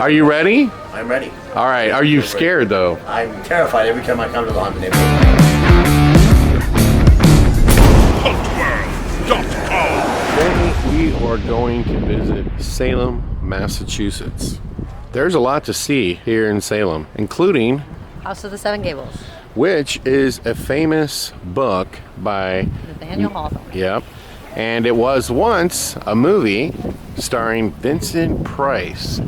Are you ready? I'm ready. All right. Are you scared though? I'm terrified every time I come to the haunted neighborhood. Today we are going to visit Salem, Massachusetts. There's a lot to see here in Salem, including House of the Seven Gables, which is a famous book by Nathaniel Hawthorne. Yep. And it was once a movie starring Vincent Price,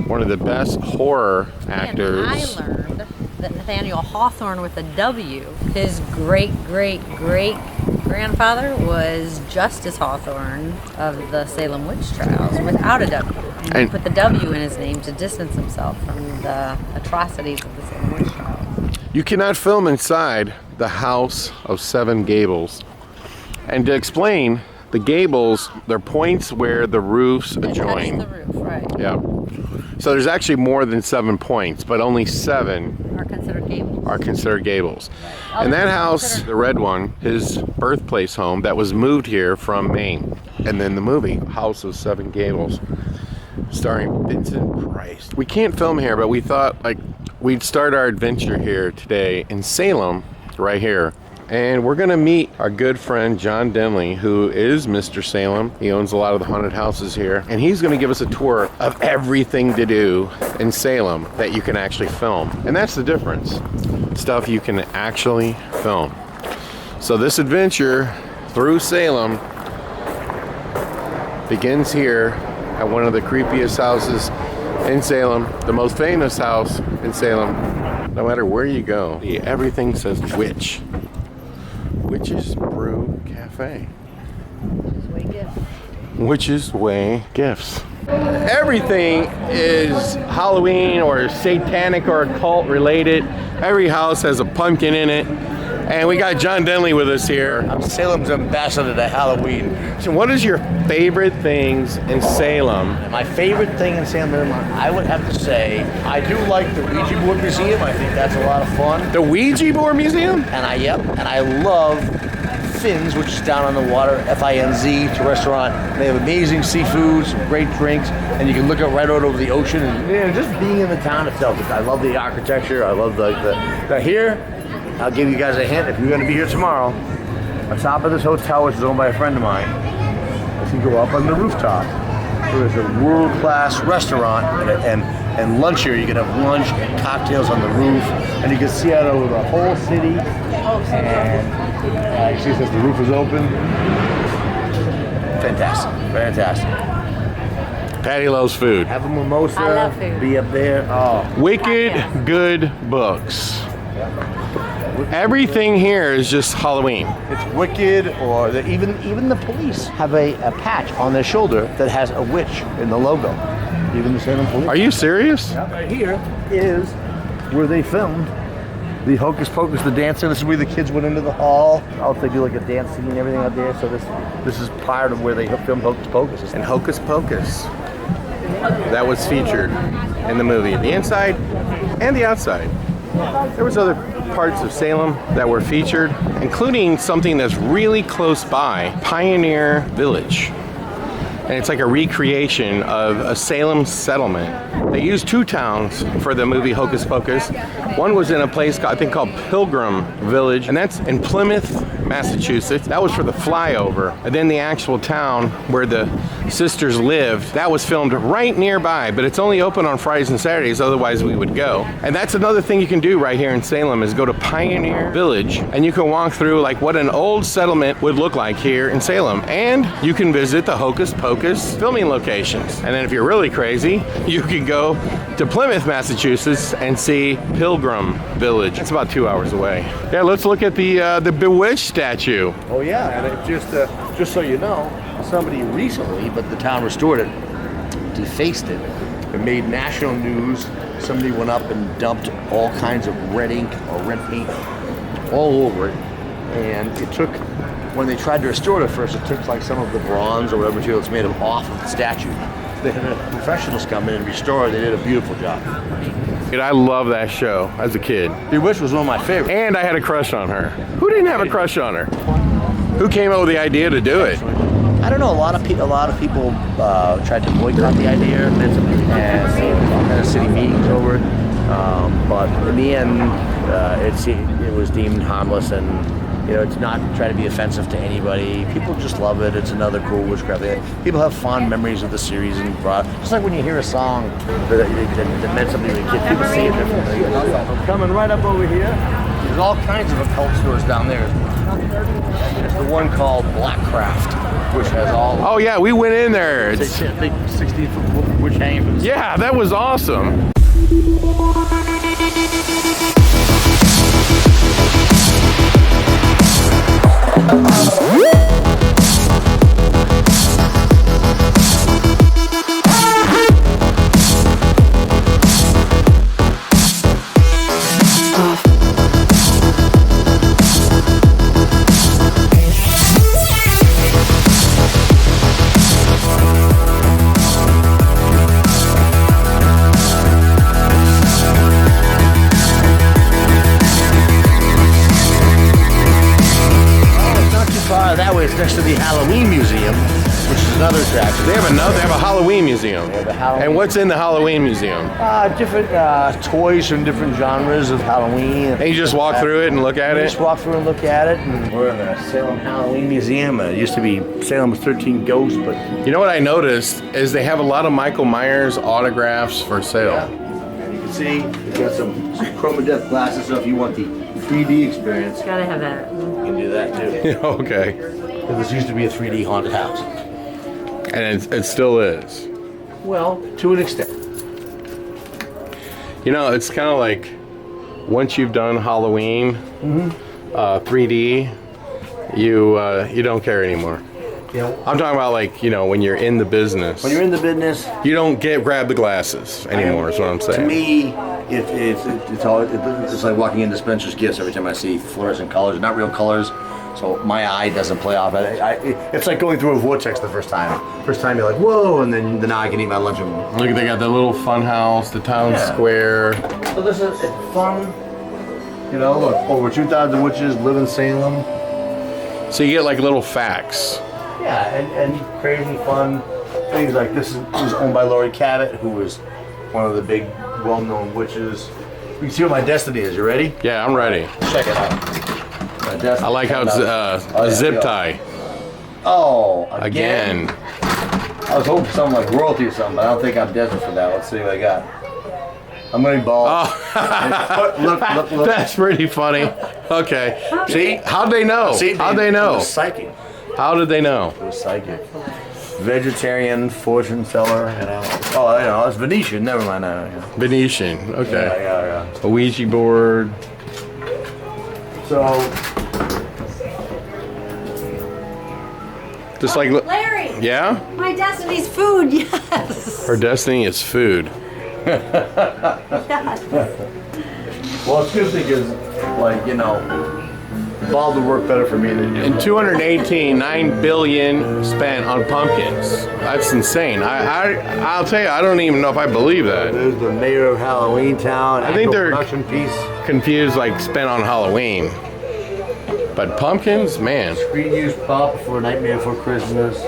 one of the best horror actors. And I learned that Nathaniel Hawthorne with a W, his great-great-great-grandfather was Justice Hawthorne of the Salem witch trials without a W. And he put the W in his name to distance himself from the atrocities of the Salem witch trials. You cannot film inside the House of Seven Gables. And to explain, the gables, they're points where the roofs adjoin. Touch the roof, right. Yeah. So there's actually more than 7 points, but only 7 Are considered gables. gables. Right. And that house, the red one, his birthplace home, that was moved here from Maine. And then the movie, House of Seven Gables, starring Vincent Price. We can't film here, but we thought we'd start our adventure here today in Salem, right here. And we're gonna meet our good friend John Denley, who is Mr. Salem. He owns a lot of the haunted houses here, and he's gonna give us a tour of everything to do in Salem that you can actually film. And that's the difference. Stuff you can actually film. So this adventure through Salem begins here at one of the creepiest houses in Salem, the most famous house in Salem. No matter where you go, everything says witch. Witch's Brew Cafe. Witch's Way Gifts. Everything is Halloween or satanic or occult related. Every house has a pumpkin in it. And we got John Denley with us here. I'm Salem's ambassador to Halloween. So what is your favorite things in Salem? My favorite thing in Salem, I would have to say, I do like the Ouija board museum. I think that's a lot of fun. The Ouija board museum? And I love Finn's, which is down on the water, F-I-N-Z, it's a restaurant. They have amazing seafood, some great drinks, and you can look out right out over the ocean. And just being in the town itself, I love the architecture. I love the here. I'll give you guys a hint. If you're going to be here tomorrow, on top of this hotel, which is owned by a friend of mine, if you go up on the rooftop, there's a world-class restaurant and lunch here. You can have lunch and cocktails on the roof, and you can see out over the whole city. And you see that the roof is open. Fantastic. Patty loves food. Have a mimosa. I love food. Be up there. Oh. Wicked good books. Everything here is just Halloween. It's wicked, or even the police have a patch on their shoulder that has a witch in the logo. Even the Salem police. Are you serious? Yeah, right here is where they filmed the Hocus Pocus, the dancer. This is where the kids went into the hall. They do like a dance scene and everything out there. So this is part of where they filmed Hocus Pocus. And Hocus Pocus, that was featured in the movie, the inside and the outside. There was other parts of Salem that were featured, including something that's really close by, Pioneer Village. And it's like a recreation of a Salem settlement. They used 2 towns for the movie Hocus Pocus. One was in a place I think called Pilgrim Village, and that's in Plymouth, Massachusetts. That was for the flyover. And then the actual town where the sisters lived, that was filmed right nearby, but it's only open on Fridays and Saturdays, otherwise we would go. And that's another thing you can do right here in Salem is go to Pioneer Village, and you can walk through like what an old settlement would look like here in Salem. And you can visit the Hocus Pocus filming locations. And then if you're really crazy, you can go to Plymouth, Massachusetts and see Pilgrim Village. It's about 2 hours away. Yeah, let's look at the Bewitched statue. Oh yeah, and it just so you know, somebody recently, but the town restored it, defaced it. It made national news. Somebody went up and dumped all kinds of red ink or red paint all over it. And it took, when they tried to restore it at first, it took like some of the bronze or whatever material it's made of off of the statue. They had professionals come in and restore it. They did a beautiful job. Dude, I love that show as a kid. Bewitched was one of my favorites. And I had a crush on her. Who didn't have a crush on her? Who came up with the idea to do it? I don't know. A lot of people tried to boycott the idea, and city meetings over it. But in the end, it was deemed harmless, and it's not trying to be offensive to anybody. People just love it. It's another cool witchcraft thing. People have fond memories of the series, and just like when you hear a song that meant something to a kid, people see it differently. Coming right up over here, there's all kinds of occult stores down there. There's the one called Blackcraft, which has all. Oh yeah, we went in there. It's a big 60-foot witch hanging from the sky. Yeah, that was awesome. It's next to the Halloween Museum, which is another attraction. They have a Halloween museum. And what's in the Halloween museum? Different toys from different genres of Halloween. And you just walk through it and look at it? Just walk through and look at it. And we're in the Salem Halloween Museum. It used to be Salem's 13 Ghosts, but you know what I noticed is they have a lot of Michael Myers autographs for sale. Yeah. You can see they've got some chroma depth glasses, so if you want the 3D experience, Gotta have that. you can do that too. Okay. This used to be a 3D haunted house. And it still is. Well, to an extent. It's kind of like once you've done Halloween 3D, you don't care anymore. I'm talking about when you're in the business. When you're in the business, you don't grab the glasses anymore. Is what I'm saying. To me, it's like walking into Spencer's Gifts every time I see fluorescent colors, not real colors. So my eye doesn't play off. It's like going through a vortex the first time. First time you're like, whoa, and then now I can eat my lunch. Look, they got the little fun house, the town square. So this is fun. Look, over 2,000 witches live in Salem. So you get little facts. Yeah, and crazy fun things like this was owned by Laurie Cabot, who was one of the big, well-known witches. You can see what my destiny is. You ready? Yeah, I'm ready. Check it out. I like how it's a zip tie. Oh, again. I was hoping for something like royalty or something, but I don't think I'm destined for that. Let's see what I got. I'm gonna be bald. Oh. look. That's pretty funny. Okay. See? How'd they know? How'd they know? It was psychic. How did they know? It was psychic. Vegetarian fortune teller. Oh, it's Venetian. Never mind. Venetian. Okay. Yeah. A Ouija board. So. Just like Larry. Yeah? My destiny's food, yes. Her destiny is food. Yes. Well, it's good because, bald would work better for me than you. In 2018, $9 billion spent on pumpkins. That's insane. I'll tell you, I don't even know if I believe that. There's the mayor of Halloween Town. I think they're production piece. confused, spent on Halloween. But pumpkins, man. Screen use pop for Nightmare Before Christmas.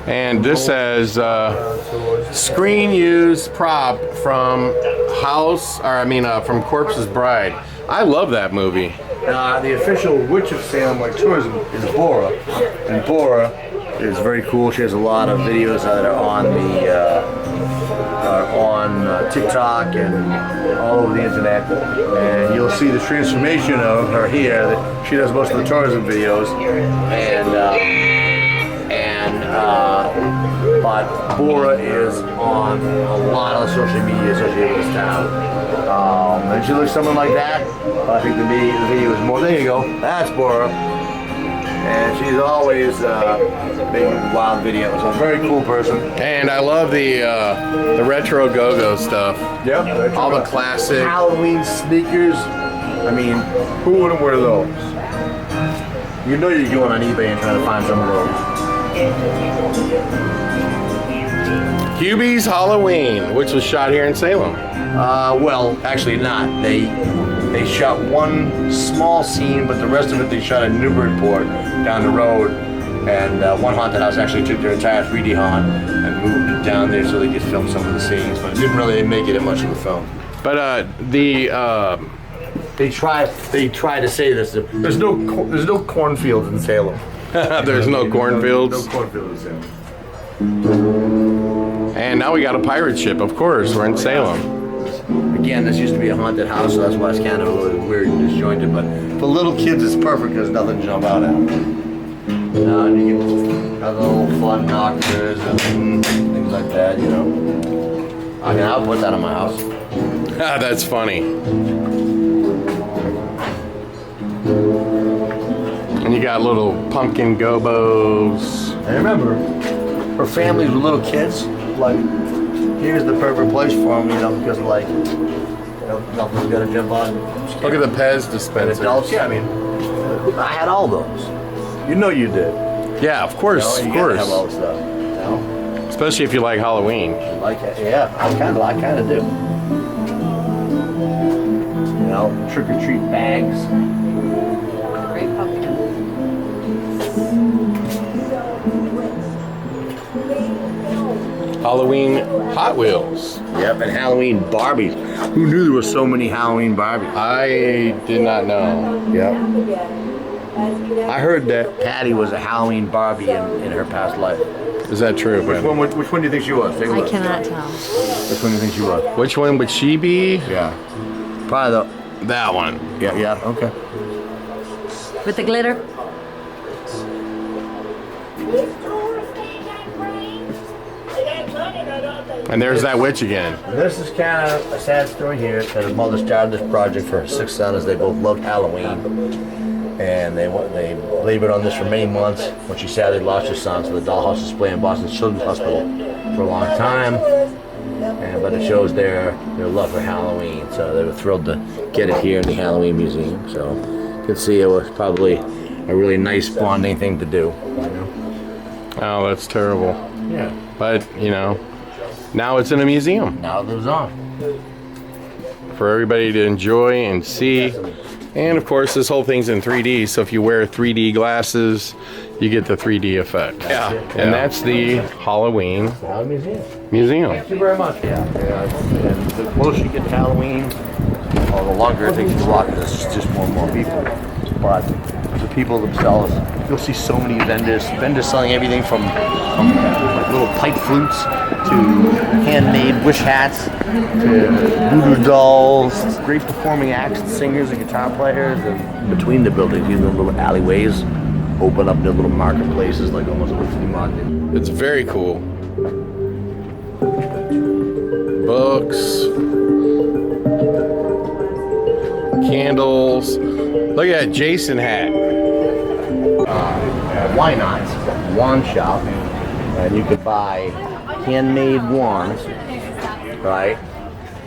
And this says screen use prop from from Corpse's Bride. I love that movie. The official Witch of Salem tourism is Bora, and Bora is very cool. She has a lot of videos that are on TikTok and all over the internet, and you'll see the transformation of her here. That she does most of the tourism videos, but Bora is on a lot of social media associated with this town. And she looks something like that. I think the video is more. There you go. That's Bora. And she's always making wild videos. So a very cool person. And I love the retro go-go stuff. Yep. All the classic Halloween sneakers. I mean, who wouldn't wear those? You know you're going on eBay and trying to find some of those. Hubie's Halloween, which was shot here in Salem. Well, actually not. They shot one small scene, but the rest of it they shot in Newburyport down the road. And one haunted house actually took their entire 3D haunt and moved down there so they could film some of the scenes, but it didn't really make it much of the film. But They try to say this. There's no cornfields in Salem. there's no cornfields. No cornfields in Salem. And now we got a pirate ship, of course. We're in Salem. Again, this used to be a haunted house, so that's why it's kind of a little weird and disjointed. But for little kids, it's perfect because nothing to jump out at. You know, and you can have little fun knockers and things like that. You know, I mean, I'll put that in my house. That's funny. And you got little pumpkin gobos. I remember for families with little kids, like, here's the perfect place for them, you know, because like, you know, nothing's gonna jump on. Look at the Pez And dispenser. adults, yeah, I mean, I had all those. You know you did. Yeah, of course, You know, of you gotta have all course. the stuff. You know? Especially if you like Halloween. Like, yeah, I kind of do. You know, trick or treat bags. Great pumpkin. Halloween Hot Wheels. Yep, and Halloween Barbies. Who knew there were so many Halloween Barbies? I did not know. Yep. I heard that Patty was a Halloween Barbie in her past life. Is that true? Which Ben? one do you think she was? Take a I look. cannot tell. Which one do you think she was? Which one would she be? Yeah. Probably That one. yeah, okay. With the glitter? And there's that witch again. This is kind of a sad story here. That her mother started this project for her 6 sons. They both loved Halloween, and they labored on this for many months. When she sadly lost her son to the dollhouse display in Boston Children's Hospital for a long time, but it shows their love for Halloween. So they were thrilled to get it here in the Halloween Museum. So you can see it was probably a really nice bonding thing to do. You know? Oh, that's terrible. Yeah. But, you know, now it's in a museum Now it lives on. for everybody to enjoy and see. And of course, this whole thing's in 3D, so if you wear 3D glasses, you get the 3D effect. Yeah. And that's the Halloween Halloween Museum. Museum. Thank you very much. Yeah. And the closer you get to Halloween, the longer it takes to walk. There's just more and more people. But the people themselves, you'll see so many vendors selling everything from like little pipe flutes to handmade wish hats to voodoo dolls, great performing acts, singers and guitar players. And between the buildings, these little alleyways open up their little marketplaces, like almost a flea market. It's very cool. Books, candles. Look at that Jason hat. Why not? Wand shop, and you could buy handmade wands, right?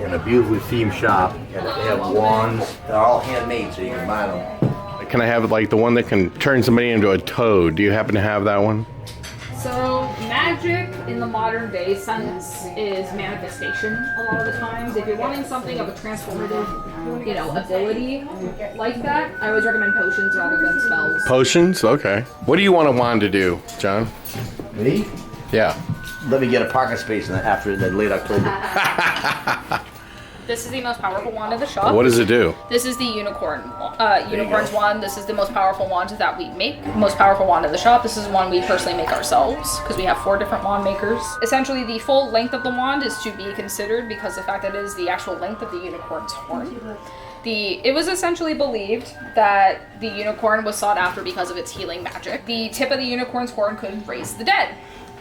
In a beautifully themed shop, and they have wands. They're all handmade, so you can buy them. Can I have like the one that can turn somebody into a toad? Do you happen to have that one? So magic in the modern day sense is manifestation a lot of the times. If you're wanting something of a transformative, ability like that, I always recommend potions rather than spells. Potions? Okay. What do you want a wand to do, John? Me? Yeah. Let me get a parking space after the late October. This is the most powerful wand of the shop. What does it do? This is the unicorn's wand. This is the most powerful wand that we make. Most powerful wand of the shop. This is one we personally make ourselves because we have 4 different wand makers. Essentially, the full length of the wand is to be considered because the fact that it is the actual length of the unicorn's horn. It was essentially believed that the unicorn was sought after because of its healing magic. The tip of the unicorn's horn could raise the dead.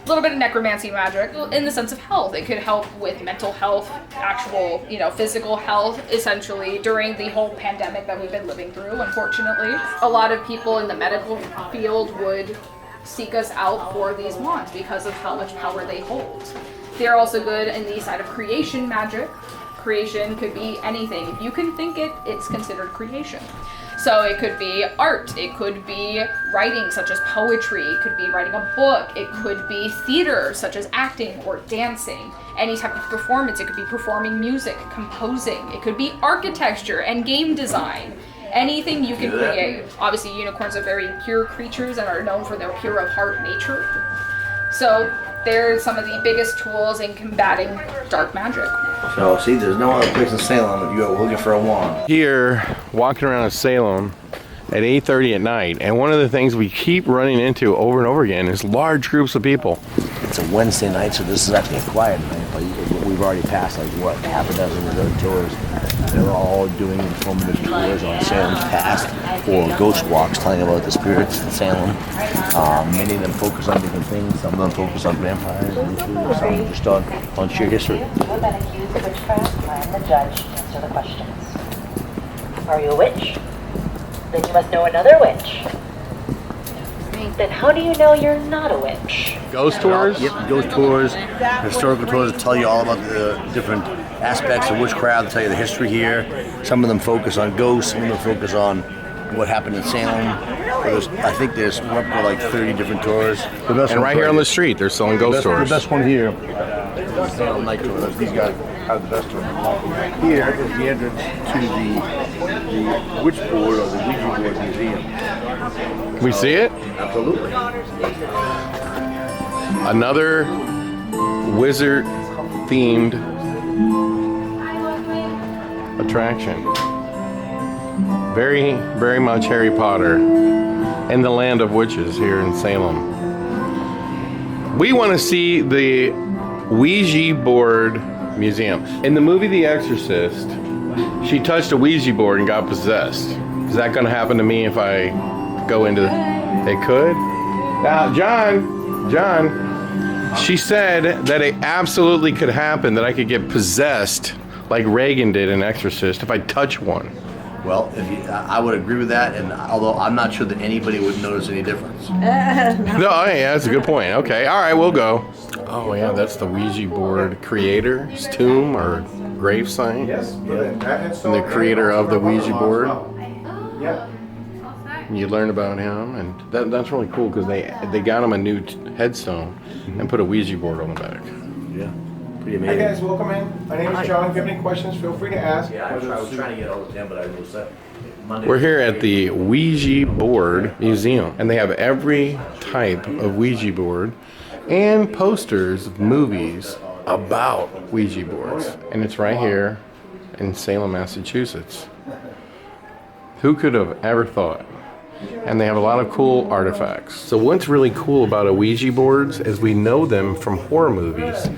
A little bit of necromancy magic in the sense of health. It could help with mental health, actual, physical health, essentially during the whole pandemic that we've been living through, unfortunately. A lot of people in the medical field would seek us out for these wands because of how much power they hold. They're also good in the side of creation magic. Creation could be anything. If you can think it, it's considered creation. So it could be art, it could be writing such as poetry, it could be writing a book, it could be theater such as acting or dancing, any type of performance. It could be performing music, composing, it could be architecture and game design. Anything you can create. Obviously unicorns are very pure creatures and are known for their pure of heart nature. So they're some of the biggest tools in combating dark magic. So see, there's no other place in Salem if you're looking for a wand. Here, walking around Salem at 8:30 at night, and one of the things we keep running into over and over again is large groups of people. It's a Wednesday night, so this is actually a quiet night, but we've already passed like what, half a dozen of those tours. They're all doing informative tours on Salem's past or ghost walks telling about the spirits in Salem. Many of them focus on different things. Some of them focus on vampires, some just on sheer history. You have been accused of witchcraft. I am the judge to answer the questions. Are you a witch? Then you must know another witch. Then how do you know you're not a witch? Ghost tours? Yep, ghost tours, historical tours that tell you all about the different aspects of witchcraft, tell you the history here. Some of them focus on ghosts, some of them focus on what happened in Salem. I think we're up to like 30 different tours. And right here on the street, they're selling ghost tours. The best one here is Salem Night Tour. These guys have the best tour. Here is the entrance to the witch board or the Ouija board museum. We see it? Absolutely. Another wizard-themed attraction. Very, very much Harry Potter and the land of witches here in Salem. We want to see the Ouija board museum. In the movie The Exorcist, she touched a Ouija board and got possessed. Is that going to happen to me if I go into it? Could? Now, John, she said that it absolutely could happen, that I could get possessed like Reagan did in Exorcist if I touch one. Well, I would agree with that, and although I'm not sure that anybody would notice any difference. No, yeah, that's a good point. Okay, all right, we'll go. Oh yeah, that's the Ouija board creator's tomb or grave site. Yes. And the creator of the Ouija board. Yeah. You learn about him, and that's really cool because they got him a new headstone and put a Ouija board on the back. Yeah. Pretty amazing. Hey guys, welcome in. My name is John. If you have any questions, feel free to ask. Yeah, I was trying to get all the time, but I was set. We're here at the Ouija board museum, and they have every type of Ouija board and posters of movies about Ouija boards. And it's right here in Salem, Massachusetts. Who could have ever thought? And they have a lot of cool artifacts. So what's really cool about a Ouija boards is we know them from horror movies,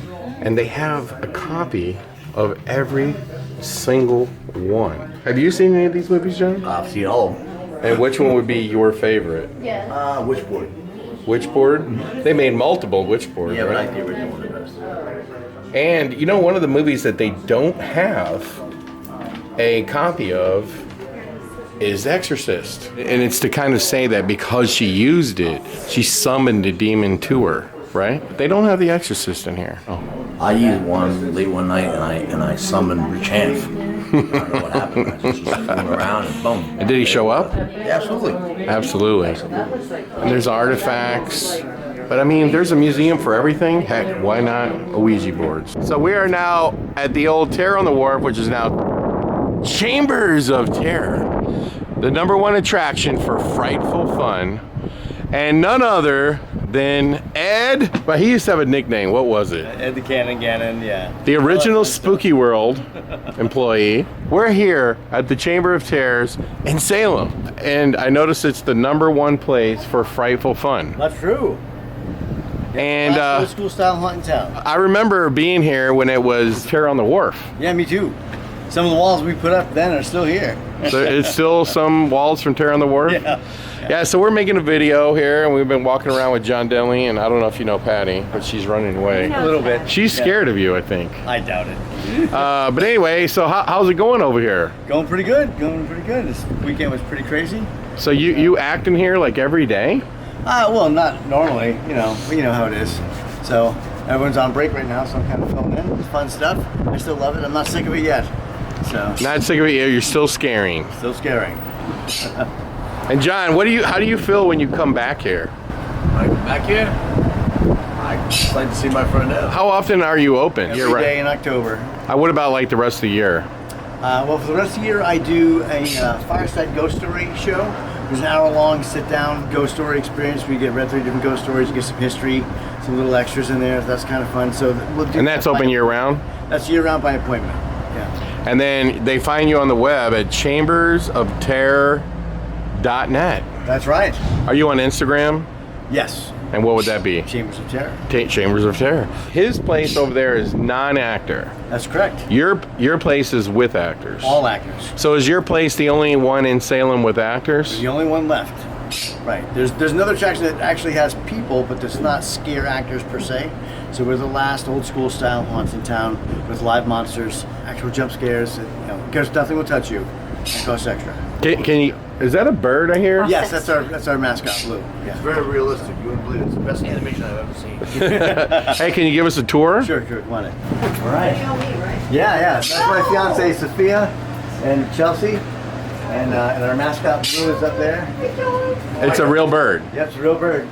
and they have a copy of every single one. Have you seen any of these movies, John? I've seen all of them. And which one would be your favorite? Witch board. Witch board? They made multiple witch boards, Yeah, but I right? think the original one the best. And you know, one of the movies that they don't have a copy of is Exorcist. And it's to kind of say that because she used it, she summoned a demon to her, right? But they don't have the Exorcist in here. Oh. I used one late one night, and I summoned Rich Hanf. I don't know what happened. I just was fooling around, and boom. And did he show up? Yeah, absolutely. Absolutely. And there's artifacts. But I mean, there's a museum for everything. Heck, why not a Ouija boards? So we are now at the old Terror on the Wharf, which is now Chambers of Terror, the #1 attraction for frightful fun, and none other than Ed. But he used to have a nickname. What was it? Ed the Cannon Gannon, yeah. The original Spooky World employee. We're here at the Chamber of Terrors in Salem, and I noticed it's the #1 place for frightful fun. That's true. And Old school style haunting town. I remember being here when it was Terror on the Wharf. Yeah, me too. Some of the walls we put up then are still here. So it's still some walls from Terror on the Wharf? Yeah, so we're making a video here, and we've been walking around with John Denley, and I don't know if you know Patty, but she's running away. A little bit. She's scared of you, I think. I doubt it. But anyway, so how's it going over here? Going pretty good. This weekend was pretty crazy. So you act in here like every day? Well, not normally, but you know how it is. So everyone's on break right now, so I'm kind of filling in. It's fun stuff. I still love it. I'm not sick of it yet. So Not sick of it, you're still scaring. still scaring. And John, how do you feel when you come back here? Back here, I just like to see my friend Ed. How often are you open? Every day in October. What about like the rest of the year? Well, for the rest of the year, I do a fireside ghost story show. There's an hour-long sit-down ghost story experience where you get read through different ghost stories, get some history, some little extras in there. That's kind of fun. So we'll do And that's open year round? That's year round by appointment. Yeah. And then they find you on the web at chambersofterror.net. That's right. Are you on Instagram? Yes. And what would that be? Chambers of Terror. Chambers of Terror. His place over there is non-actor. That's correct. Your place is with actors. All actors. So is your place the only one in Salem with actors? The only one left. Right. There's another attraction that actually has people, but does not scare actors per se. So we're the last old school style haunts in town with live monsters, actual jump scares. Because nothing will touch you. It costs extra. Can you? Is that a bird I hear? Yes, that's our mascot, Blue. Yeah. It's very realistic. You wouldn't believe it. It's the best animation I've ever seen. Hey, can you give us a tour? Sure, come on in. All right. Yeah. That's my fiance Sophia and Chelsea, and our mascot Blue is up there. It's a real bird. Yep, it's a real bird.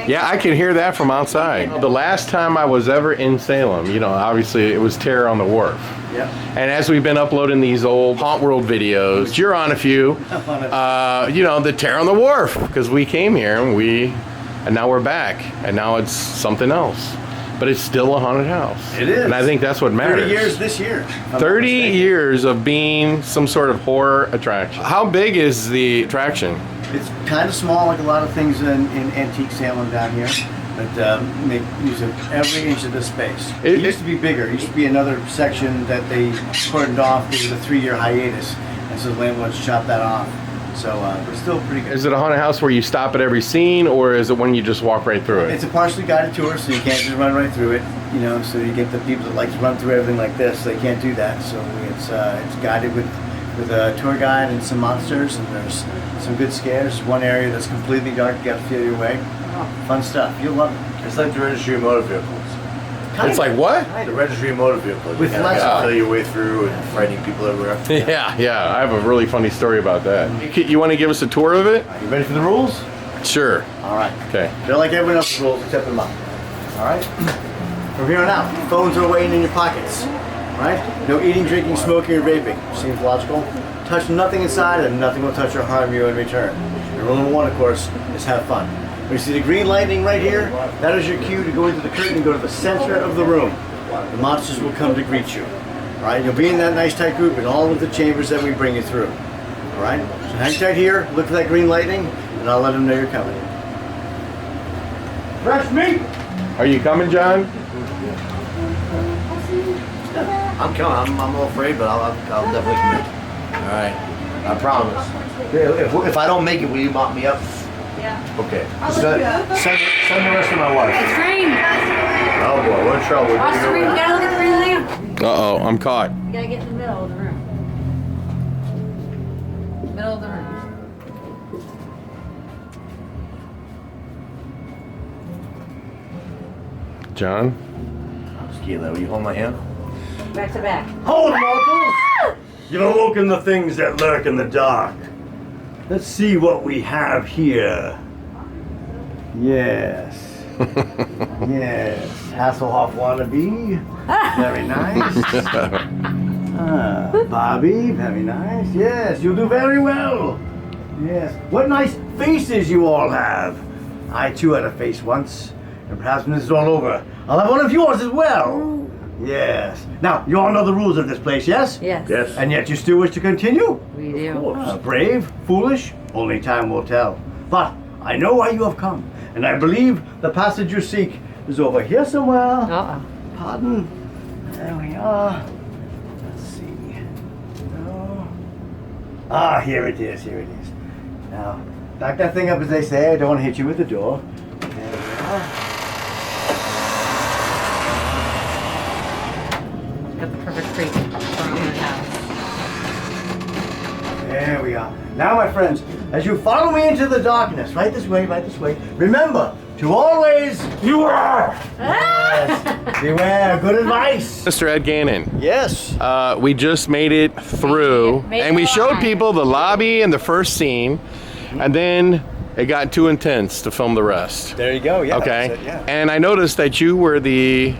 Yeah, I can hear that from outside. The last time I was ever in Salem, obviously it was Terror on the Wharf. Yep. And as we've been uploading these old Hauntworld videos, you're on a few, the Terror on the Wharf, because we came here and now we're back, and now it's something else. But it's still a haunted house. It is. And I think that's what matters. 30 years this year. 30 years of being some sort of horror attraction. How big is the attraction? It's kind of small, like a lot of things in antique Salem down here, but they use every inch of the space. It used to be bigger. It used to be another section that they cordoned off due to the 3-year hiatus, and so the landlords chopped that off. So we're still pretty good. Is it a haunted house where you stop at every scene, or is it when you just walk right through it? It's a partially guided tour, so you can't just run right through it. So you get the people that like to run through everything like this. They can't do that. So it's guided with a tour guide and some monsters, and there's some good scares. One area that's completely dark, you got to feel your way. Fun stuff. You'll love it. It's like the registry of motor vehicles. It's like what? The registry of motor vehicles. With you kind less- of feel your way through and frightening people everywhere. Yeah. I have a really funny story about that. You want to give us a tour of it? Are you ready for the rules? Sure. All right. Okay. They're like everyone else's rules except for mine. All right? From here on out, phones are waiting in your pockets. All right? No eating, drinking, smoking, or vaping. Seems logical. Touch nothing inside, and nothing will touch or harm you in return. And rule number 1, of course, is have fun. When you see the green lightning right here, that is your cue to go into the curtain and go to the center of the room. The monsters will come to greet you. All right? You'll be in that nice tight group in all of the chambers that we bring you through. All right? So hang tight here, look for that green lightning, and I'll let them know you're coming. Fresh meat! Are you coming, John? I'm coming. I'm a little afraid, but I'll definitely commit. All right. I promise. If I don't make it, will you mop me up? Yeah. Okay. Send the rest of my wife. It's rain. Oh boy, we're in trouble. Watch the rain. You gotta look at the rain lamp. Uh-oh, I'm caught. You gotta get in the middle of the room. Middle of the room. John? Skila, will you hold my hand? Back to back. Hold, mortals! You've awoken the things that lurk in the dark. Let's see what we have here. Yes. Yes. Hasselhoff wannabe. Very nice. Bobby, very nice. Yes, you'll do very well. Yes. What nice faces you all have. I too had a face once. And perhaps when this is all over, I'll have one of yours as well. Yes. Now, you all know the rules of this place, yes? Yes. Yes. And yet you still wish to continue? We do. Brave, foolish, only time will tell. But I know why you have come, and I believe the passage you seek is over here somewhere. Uh-oh. Pardon. There we are. Let's see. No. Ah, here it is. Here it is. Now, back that thing up, as they say. I don't want to hit you with the door. There we are. Got the perfect creek from the house. There we are. Now, my friends, as you follow me into the darkness, right this way, remember to always beware. Yes, beware. Good advice. Mr. Ed Gannon. Yes. We just made it through, Made it and we showed alive. people the lobby and the first scene, and then it got too intense to film the rest. There you go. Yeah. Okay. That's it, yeah. And I noticed that you were the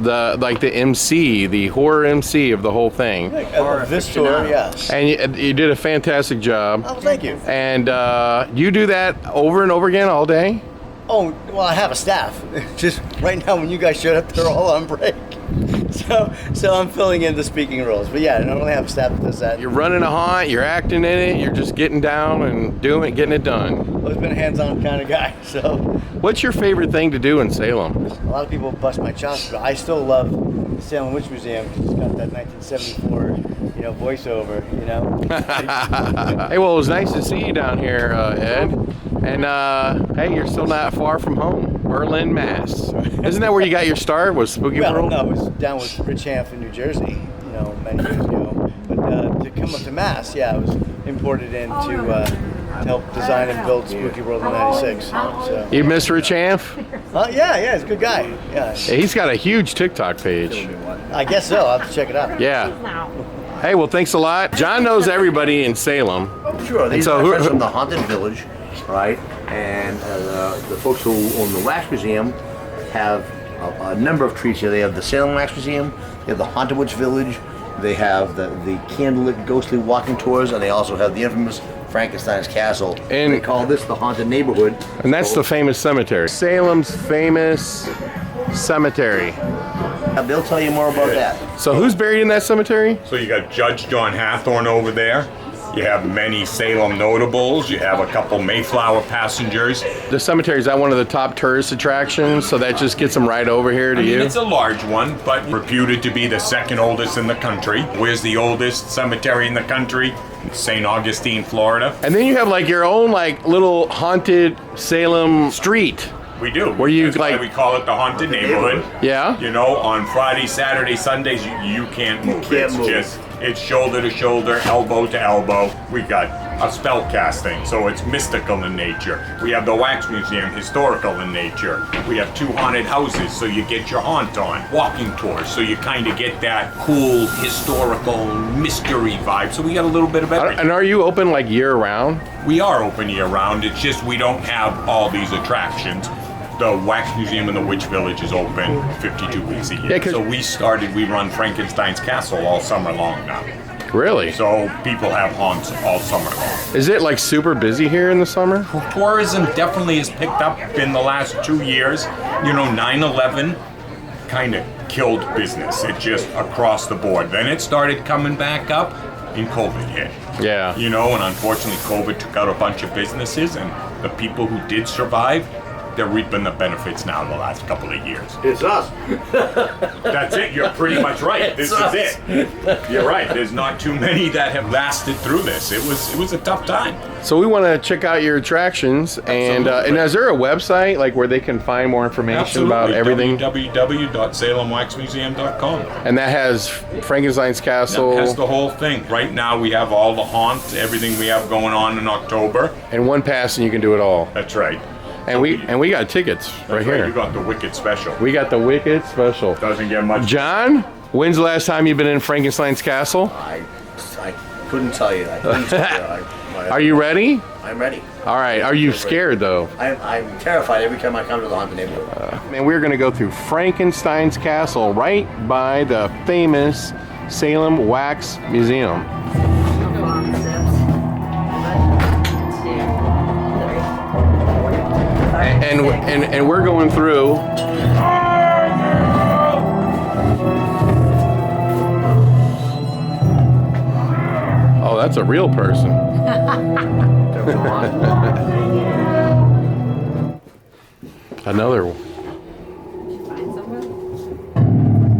MC, the horror MC of the whole thing, This tour, yes. and you did a fantastic job. Oh, thank you. And you do that over and over again all day? Oh, well, I have a staff. Just right now, when you guys showed up, they're all on break. So I'm filling in the speaking roles. But yeah, I don't really have a staff that does that. You're running a haunt, you're acting in it, you're just getting down and doing it, getting it done. I've always been a hands-on kind of guy. So What's your favorite thing to do in Salem? a lot of people bust my chops, but I still love the Salem Witch Museum. It's got that 1974, voiceover. Hey, well, it was nice to see you down here, Ed. And hey, you're still not far from home, Berlin, Mass. Isn't that where you got your start? Was Spooky World? No, I was down with Rich Hanf in New Jersey, many years ago. But to come up to Mass, I was imported in to help design and build Spooky World in '96. So. You miss Rich Hanf? Yeah, he's a good guy. Yeah. He's got a huge TikTok page. I guess so. I'll have to check it out. Yeah. Hey, well, thanks a lot. John knows everybody in Salem. Sure. These So are who- friends from the Haunted Village, right? And the folks who own the Wax Museum have a number of treats here. They have the Salem Wax Museum, they have the Haunted Witch Village, they have the candlelit ghostly walking tours, and they also have the infamous Frankenstein's Castle. And- they call this the Haunted Neighborhood. And that's the famous cemetery. Salem's famous cemetery. They'll tell you more about that. So who's buried in that cemetery? So you got Judge John Hathorne over there. You have many Salem notables. You have a couple Mayflower passengers. The cemetery, is that one of the top tourist attractions? So that just gets them right over here to I mean, you? it's a large one, but reputed to be the second oldest in the country. Where's the oldest cemetery in the country? St. Augustine, Florida. And then you have like your own like little haunted Salem street. We do. Where you, That's why like- we call it the Haunted Neighborhood. Yeah? You know, on Friday, Saturday, Sundays, you can't move. It's shoulder to shoulder, elbow to elbow. We got a spell casting, so it's mystical in nature. We have the Wax Museum, historical in nature. We have 2 haunted houses, so you get your haunt on. Walking tours, so you kind of get that cool, historical, mystery vibe. So we got a little bit of everything. And are you open like year round? We are open year round. It's just we don't have all these attractions. The Wax Museum in the Witch Village is open 52 weeks a year. Yeah, 'cause- so we run Frankenstein's Castle all summer long now. Really? So people have haunts all summer long. Is it like super busy here in the summer? Tourism definitely has picked up in the last 2 years. 9/11 kind of killed business. It just across the board. Then it started coming back up and COVID hit. Yeah. And unfortunately COVID took out a bunch of businesses, and the people who did survive, they're reaping the benefits now in the last couple of years. It's us. That's it. You're pretty much right. This is it. You're right. There's not too many that have lasted through this. It was a tough time. So we want to check out your attractions, and is there a website like where they can find more information about everything? www.salemwaxmuseum.com. And that has Frankenstein's Castle. That has the whole thing. Right now we have all the haunts, everything we have going on in October. and one pass, and you can do it all. That's right. And we got tickets right That's here. You got the Wicked Special. We got the Wicked Special. Doesn't get much. John, when's the last time you've been in Frankenstein's Castle? I couldn't tell you. I couldn't tell you. Are you ready? I'm ready. All right. Are you scared though? I'm terrified every time I come to the Haunted Neighborhood. And we're going to go through Frankenstein's Castle right by the famous Salem Wax Museum. And we're going through. Oh, that's a real person. Another one. Find someone?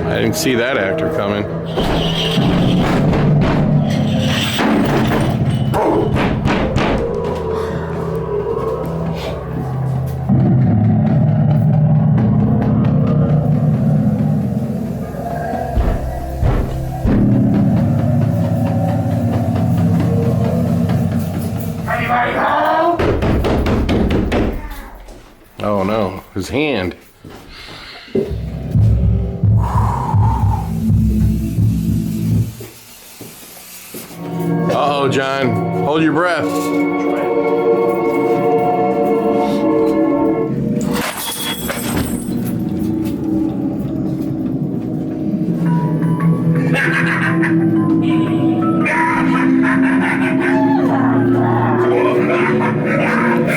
I didn't see that actor coming. Oh no, his hand. Uh-oh, John. Hold your breath.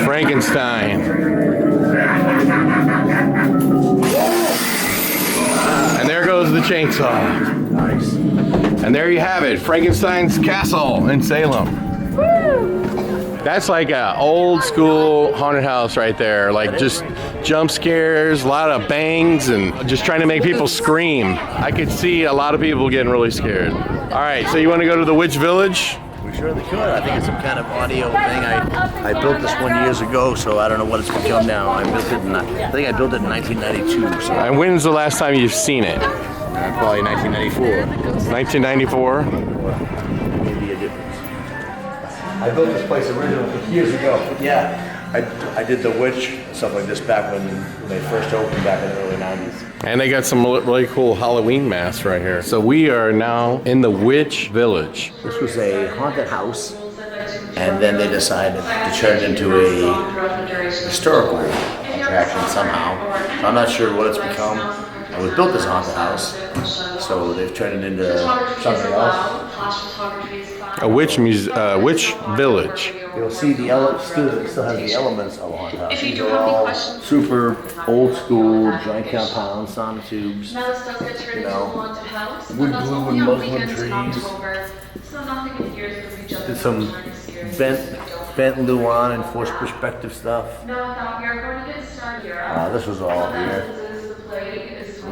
Frankenstein. And there goes the chainsaw. Nice. And there you have it, Frankenstein's castle in Salem. That's like an old school haunted house right there. Like just jump scares, a lot of bangs, and just trying to make people scream. I could see a lot of people getting really scared. All right, so you want to go to the Witch Village? We surely could. I think it's some kind of audio thing. I built this one years ago, so I don't know what it's become now. I think I built it in 1992. So And when's the last time you've seen it? probably 1994. 1994? Maybe a difference. I built this place originally years ago. Yeah, I did the Witch, stuff like this back when they first opened back in the early 90s. And they got some really cool Halloween masks right here. So we are now in the Witch Village. This was a haunted house, and then they decided to turn it into a historical attraction somehow. So I'm not sure what it's become. It was built as a haunted house, so they've turned it into something else. A witch village. You'll see the elements, still has the elements of a haunted house. These are all super old school joint compound sonotubes, you know, wood glue and muslin trees. Did some bent Luan and forced perspective stuff. This was all here.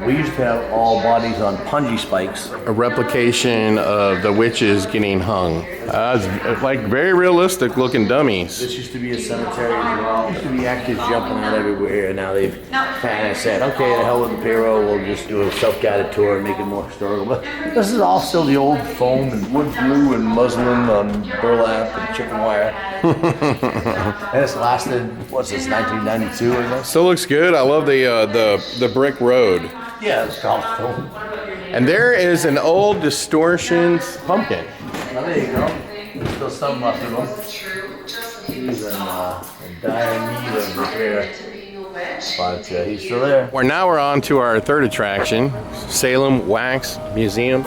We used to have all bodies on punji spikes. A replication of the witches getting hung. It's like very realistic looking dummies. This used to be a cemetery as well. Used to be actors jumping out everywhere, and now they've kind of said, okay, the hell with the payroll, we'll just do a self-guided tour and make it more historical. But this is all still the old foam and wood glue and muslin on burlap and chicken wire. And it's lasted, what's this, 1992 or so? Still looks good. I love the brick road. Yeah, it's called foam. And there is an old distortions pumpkin. Now there you go. There's still some left of them. He's in dire need of repair. But he's still there. We're on to our third attraction, Salem Wax Museum,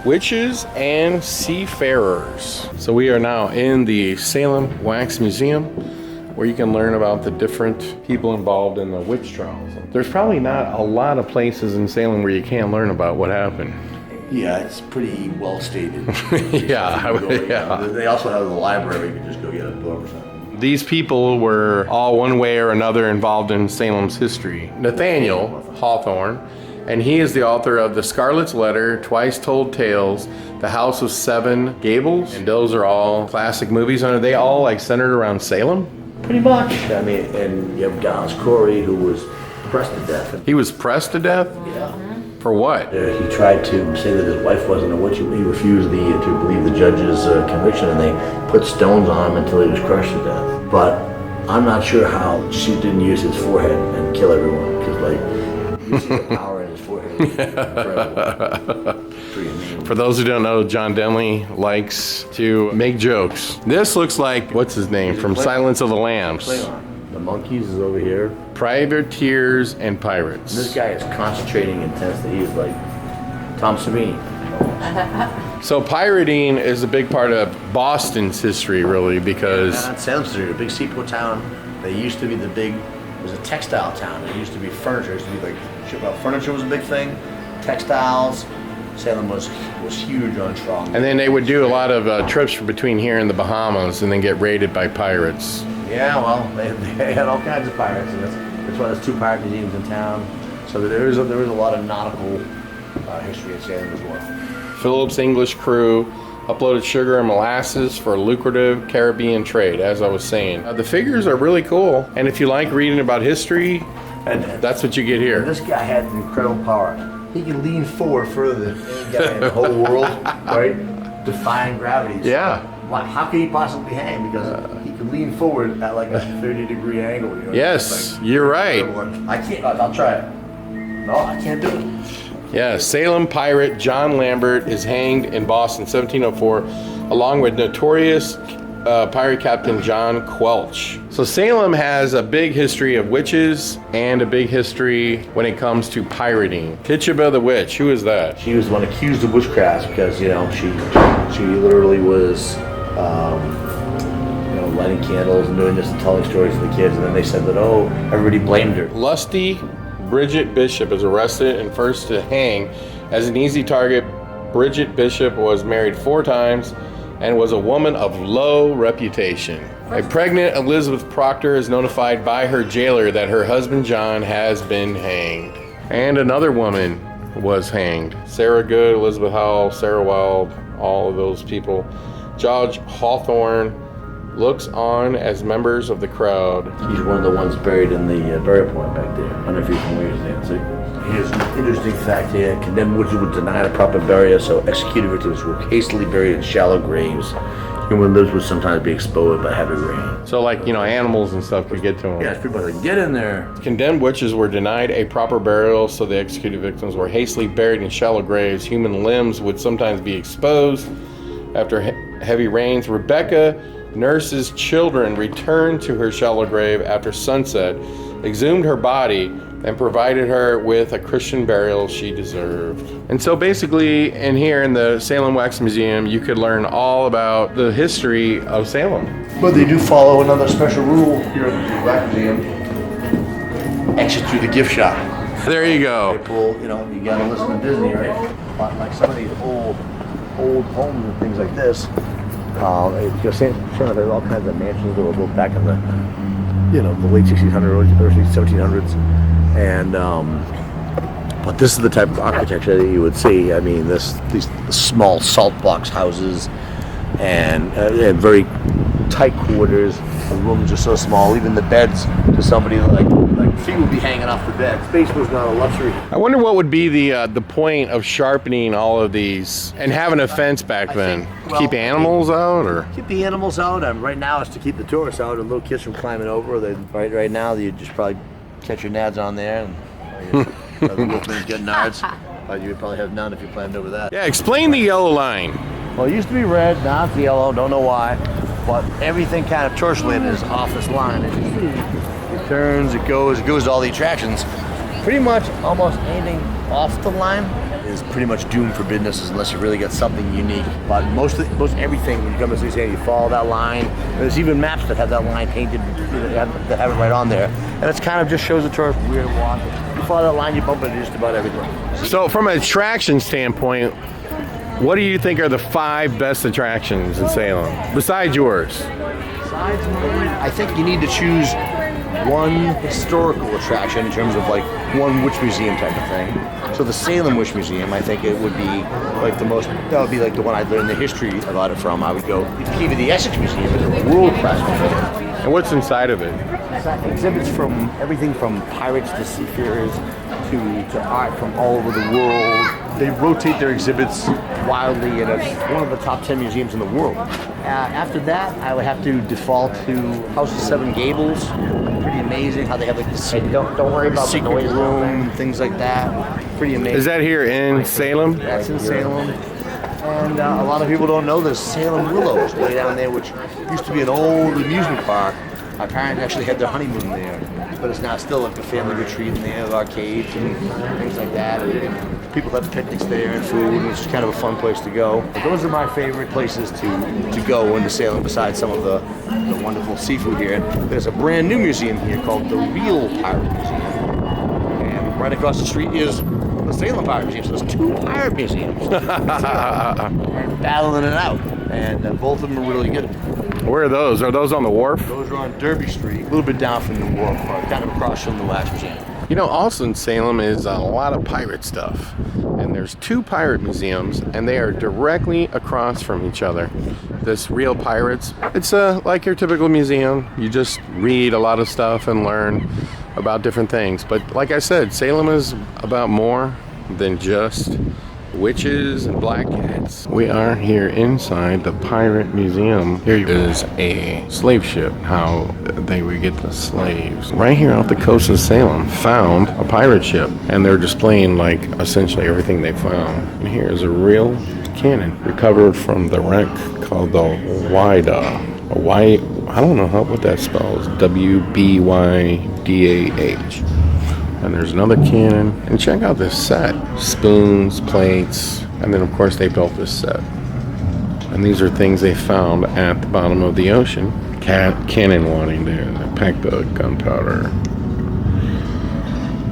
Witches and Seafarers. So we are now in the Salem Wax Museum, where you can learn about the different people involved in the witch trials. There's probably not a lot of places in Salem where you can't learn about what happened. Yeah, it's pretty well stated. Yeah. They also have the library. You can just go get a book or something. These people were all one way or another involved in Salem's history. Nathaniel Hawthorne, and he is the author of The Scarlet's Letter, Twice Told Tales, The House of Seven Gables, and those are all classic movies. Are they all like centered around Salem? Pretty much. I mean, and you have Giles Corey, who was pressed to death. He was pressed to death? Yeah. For what? He tried to say that his wife wasn't a witch. He refused to believe the judge's conviction, and they put stones on him until he was crushed to death. But I'm not sure how she didn't use his forehead and kill everyone, because like you see the power in his forehead. For those who don't know, John Denley likes to make jokes. This looks like, what's his name, from Silence of the Lambs. The monkeys is over here. Privateers and pirates. This guy is concentrating intensely. He's like Tom Savini. So pirating is a big part of Boston's history, really, because... Yeah, Salem Street, a big seaport town. They used to be it was a textile town. It used to be furniture. It used to be like, furniture was a big thing. Textiles. Salem was huge on strong. And then they would do a lot of trips between here and the Bahamas and then get raided by pirates. Yeah, well, they had all kinds of pirates. And that's why there's 2 pirate museums in town. So there is a lot of nautical history at Salem as well. Philip's English crew uploaded sugar and molasses for lucrative Caribbean trade, as I was saying. The figures are really cool, and if you like reading about history, that's what you get here. This guy had incredible power. He could lean forward further than any guy in the whole world, right? Defying gravity. Yeah. How could he possibly hang? Because he could lean forward at like a 30-degree angle. You know? Yes, you're right. I can't. I'll try it. No, I can't do it. Yeah, Salem pirate John Lambert is hanged in Boston, 1704, along with notorious pirate captain John Quelch. So Salem has a big history of witches and a big history when it comes to pirating. Tituba the witch, who is that? She was the one accused of witchcraft because, you know, she literally was, you know, lighting candles and doing this and telling stories to the kids. And then they said that, oh, everybody blamed her. Lusty Bridget Bishop is arrested and first to hang. As an easy target, Bridget Bishop was married 4 times and was a woman of low reputation. A pregnant Elizabeth Proctor is notified by her jailer that her husband John has been hanged. And another woman was hanged. Sarah Good, Elizabeth Howell, Sarah Wild, all of those people. Judge Hawthorne looks on as members of the crowd. He's one of the ones buried in the burial point back there. I don't know if you're familiar with that. Here's an interesting fact here. Condemned witches were denied a proper burial, so executed victims were hastily buried in shallow graves. Human limbs would sometimes be exposed by heavy rain. So like, you know, animals and stuff could get to them. Yeah, people are like, get in there. Condemned witches were denied a proper burial, so the executed victims were hastily buried in shallow graves. Human limbs would sometimes be exposed after heavy rains. Rebecca Nurse's children returned to her shallow grave after sunset, exhumed her body, and provided her with a Christian burial she deserved. And so basically, in here in the Salem Wax Museum, you could learn all about the history of Salem. But they do follow another special rule here at the Wax Museum. Exit through the gift shop. There you go. They pull, you know, you gotta listen to Disney, right? But like some of these old homes and things like this, there's all kinds of mansions that were built back in the, you know, the late 1600s, early 1700s. And but this is the type of architecture that you would see. I mean, these small salt box houses and very tight quarters. The rooms are so small. Even the beds, to somebody like feet would be hanging off the bed. Space was not a luxury. I wonder what would be the point of sharpening all of these and having a fence back then. Keep animals out, or keep the animals out. Right now, it's to keep the tourists out and little kids from climbing over. Right now, you just probably catch your nads on there, and the wolfman's getting nards. You would probably have none if you climbed over that. Yeah, explain the yellow line. Well, it used to be red, now it's yellow, don't know why. But everything kind of tourist related is off this line. As you see, it turns, it goes to all the attractions. Pretty much almost anything off the line is pretty much doomed for business unless you really get something unique. But most everything, when you come to Louisiana, you follow that line. There's even maps that have that line painted, that have it right on there. And it's kind of just shows the tourist where to walk. You follow that line, you bump into just about everything. So from an attraction standpoint, what do you think are the 5 best attractions in Salem, besides yours? Besides mine, I think you need to choose one historical attraction in terms of like one witch museum type of thing. So the Salem Witch Museum, I think it would be like that would be like the one I'd learn the history about it from. I would go, even the Essex Museum is a world-class museum. And what's inside of it? Exhibits from everything from pirates to seafarers to art from all over the world. They rotate their exhibits wildly, and it's one of the top 10 museums in the world. After that, I would have to default to House of Seven Gables. Pretty amazing how they have like the don't worry about secret the noise room and things like that. Pretty amazing. Is that here in Salem? That's in Salem. And a lot of people don't know there's Salem Willows way down there, which used to be an old amusement park. My parents actually had their honeymoon there, but it's now still like a family retreat, and they have arcades and things like that. And people have picnics there and food, and it's just kind of a fun place to go. But those are my favorite places to go into Salem, besides some of the wonderful seafood here. There's a brand new museum here called the Real Pirate Museum. And right across the street is the Salem Pirate Museum. So there's 2 pirate museums. And battling it out. And both of them are really good. Where are those? Are those on the wharf? Those are on Derby Street, a little bit down from the wharf, kind of across from the Wax Museum. You know, also in Salem is a lot of pirate stuff. And there's 2 pirate museums, and they are directly across from each other. This Real Pirates, it's like your typical museum. You just read a lot of stuff and learn about different things. But like I said, Salem is about more than just witches and black cats. We are here inside the Pirate Museum. Here is a slave ship, how they would get the slaves. Right here off the coast of Salem, found a pirate ship, and they're displaying like essentially everything they found. And here is a real cannon recovered from the wreck called the Wydah. I don't know what that spells. WBYDAH. And there's another cannon. And check out this set. Spoons, plates, and then of course they built this set. And these are things they found at the bottom of the ocean. Cannon wadding there. They packed the gunpowder.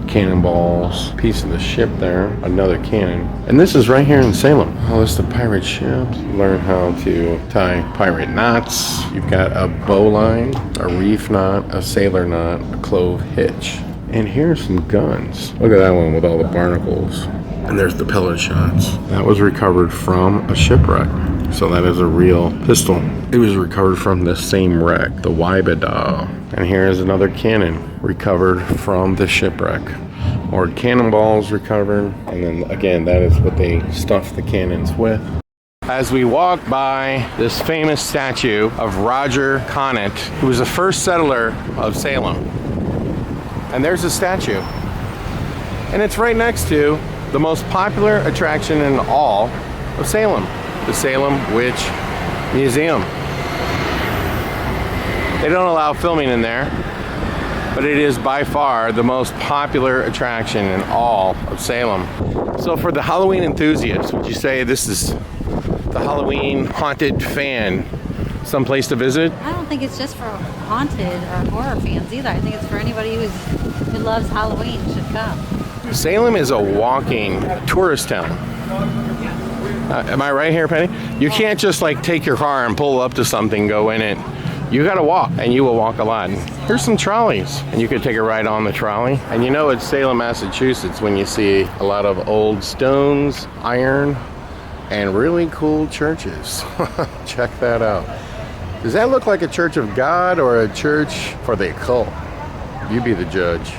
Cannonballs. Piece of the ship there. Another cannon. And this is right here in Salem. Oh, it's the pirate ship. Learn how to tie pirate knots. You've got a bowline, a reef knot, a sailor knot, a clove hitch. And here's some guns. Look at that one with all the barnacles. And there's the pellet shots. That was recovered from a shipwreck. So that is a real pistol. It was recovered from the same wreck, the Wydah. And here's another cannon recovered from the shipwreck. More cannonballs recovered. And then again, that is what they stuffed the cannons with. As we walk by this famous statue of Roger Conant, who was the first settler of Salem. And there's a statue. And it's right next to the most popular attraction in all of Salem, the Salem Witch Museum. They don't allow filming in there, but it is by far the most popular attraction in all of Salem. So for the Halloween enthusiasts, would you say this is the Halloween haunted fan someplace to visit? I don't think it's just for haunted or horror fans either. I think it's for anybody who loves Halloween should come. Salem is a walking tourist town. Am I right here, Penny? You can't just like take your car and pull up to something, go in it. You gotta walk, and you will walk a lot. Here's some trolleys, and you could take a ride on the trolley. And you know it's Salem, Massachusetts when you see a lot of old stones, iron, and really cool churches. Check that out. Does that look like a church of God or a church for the occult? You be the judge.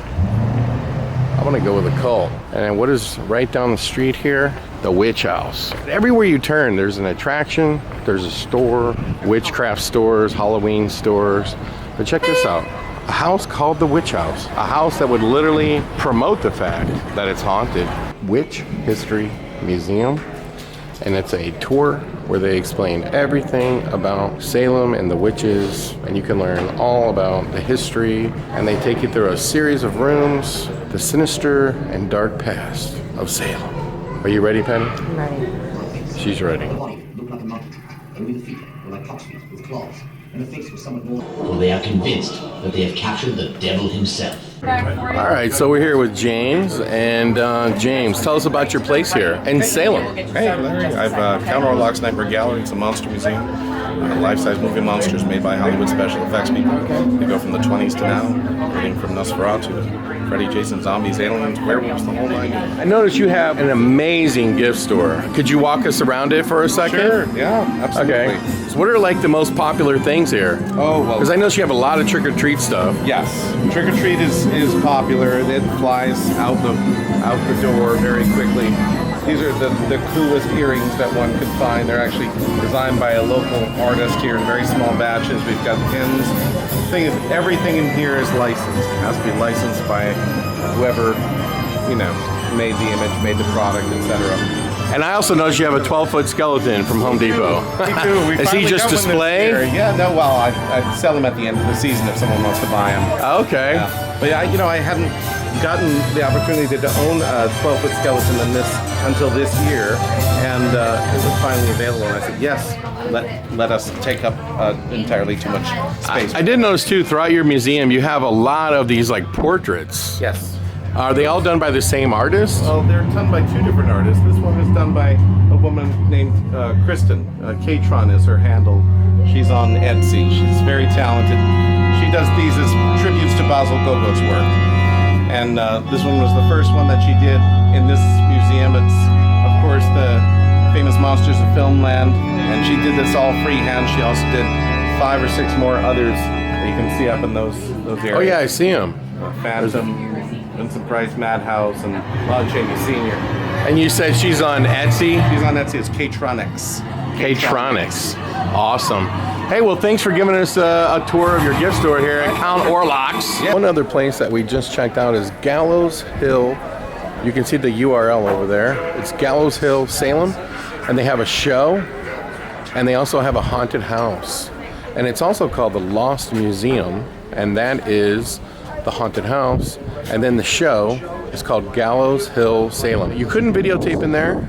I want to go with a cult. And what is right down the street here? The Witch House. Everywhere you turn, there's an attraction, there's a store, witchcraft stores, Halloween stores. But check this out. A house called the Witch House. A house that would literally promote the fact that it's haunted. Witch History Museum. And it's a tour where they explain everything about Salem and the witches, and you can learn all about the history, and they take you through a series of rooms, the sinister and dark past of Salem. Are you ready, Penny? I'm ready. She's ready. Look like a monkey. Only the feet were like cock's feet with claws, and the face was somewhat more. For they are convinced that they have captured the devil himself. All right, so we're here with James, and James, tell us about your place here in Salem. Hey, Larry. I've Counter Lock Sniper Gallery. It's a monster museum. Life-size movie monsters made by Hollywood special effects people. They go from the 20s to now, everything from Nosferatu to Freddy, Jason, zombies, aliens, werewolves, the whole nine. I noticed you have an amazing gift store. Could you walk us around it for a second? Sure, yeah, absolutely. Okay. So what are like the most popular things here? Oh, well. Because I noticed you have a lot of trick-or-treat stuff. Yes, trick-or-treat is popular. It flies out the door very quickly. These are the coolest earrings that one could find. They're actually designed by a local artist here in very small batches. We've got pins. The thing is, everything in here is licensed. It has to be licensed by whoever, made the image, made the product, etc. And I also noticed you have a 12-foot skeleton from Home Depot. We do. We Is he just display? Yeah, no, well, I sell them at the end of the season if someone wants to buy them. Okay. Yeah. But yeah, I hadn't gotten the opportunity to own a 12-foot skeleton until this year, and it was finally available. And I said, yes, let us take up entirely too much space. I did notice too, throughout your museum, you have a lot of these like portraits. Yes. Are they all done by the same artist? Oh, they're done by two different artists. This one was done by a woman named Kristen. K-Tron is her handle. She's on Etsy. She's very talented. She does these as tributes to Basil Gogo's work. And this one was the first one that she did in this museum. It's, of course, the famous Monsters of Filmland. And she did this all freehand. She also did 5 or 6 more others that you can see up in those areas. Oh yeah, I see them. Phantom, Vincent Price, Madhouse, and Lon Chaney Sr. And you said she's on Etsy? She's on Etsy. It's K-Tronics. K-Tronics. Awesome. Hey, well, thanks for giving us a tour of your gift store here at Count Orlocks. Yeah. One other place that we just checked out is Gallows Hill. You can see the URL over there. It's Gallows Hill, Salem. And they have a show, and they also have a haunted house. And it's also called the Lost Museum, and that is the haunted house. And then the show is called Gallows Hill Salem. You couldn't videotape in there.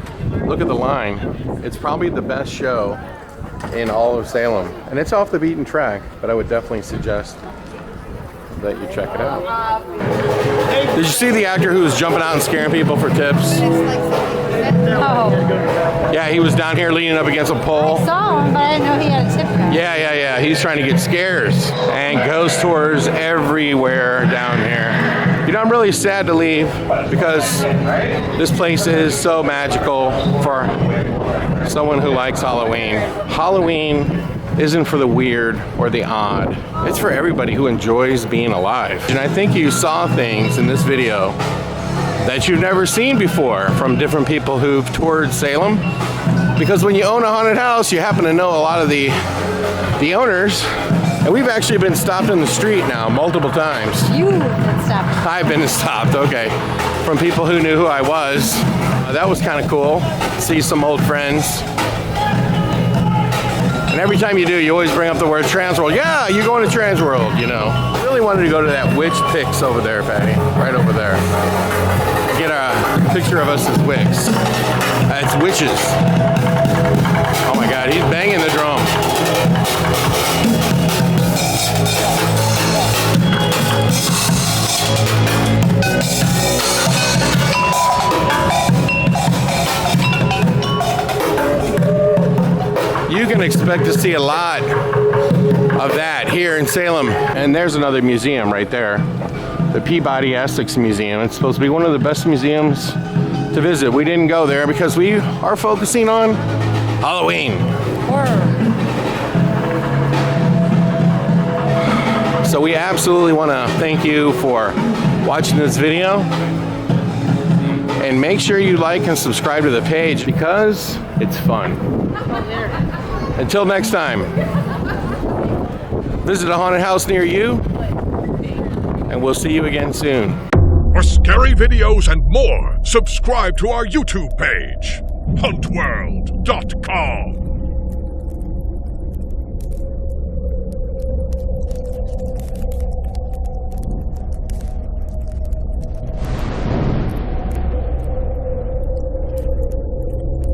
Look at the line. It's probably the best show in all of Salem. And it's off the beaten track, but I would definitely suggest that you check it out. Did you see the actor who was jumping out and scaring people for tips? Oh. Yeah, he was down here leaning up against a pole. I saw him, but I didn't know he had a tip gun. Yeah. He's trying to get scares and ghost tours everywhere down here. You know, I'm really sad to leave because this place is so magical for someone who likes Halloween. Halloween isn't for the weird or the odd. It's for everybody who enjoys being alive. And I think you saw things in this video that you've never seen before from different people who've toured Salem. Because when you own a haunted house, you happen to know a lot of the owners. And we've actually been stopped in the street now multiple times. You've been stopped. I've been stopped, okay. From people who knew who I was. That was kind of cool. See some old friends. And every time you do, you always bring up the word Transworld. Yeah, you're going to Transworld, you know. I really wanted to go to that Witch Pix over there, Patty. Right over there. Get a picture of us as wicks. It's witches. Oh my God, he's banging the drum. You can expect to see a lot of that here in Salem. And there's another museum right there. The Peabody Essex Museum. It's supposed to be one of the best museums to visit. We didn't go there because we are focusing on Halloween. So we absolutely want to thank you for watching this video. And make sure you like and subscribe to the page because it's fun. Until next time, visit a haunted house near you, and we'll see you again soon. For scary videos and more, subscribe to our YouTube page, Hauntworld.com.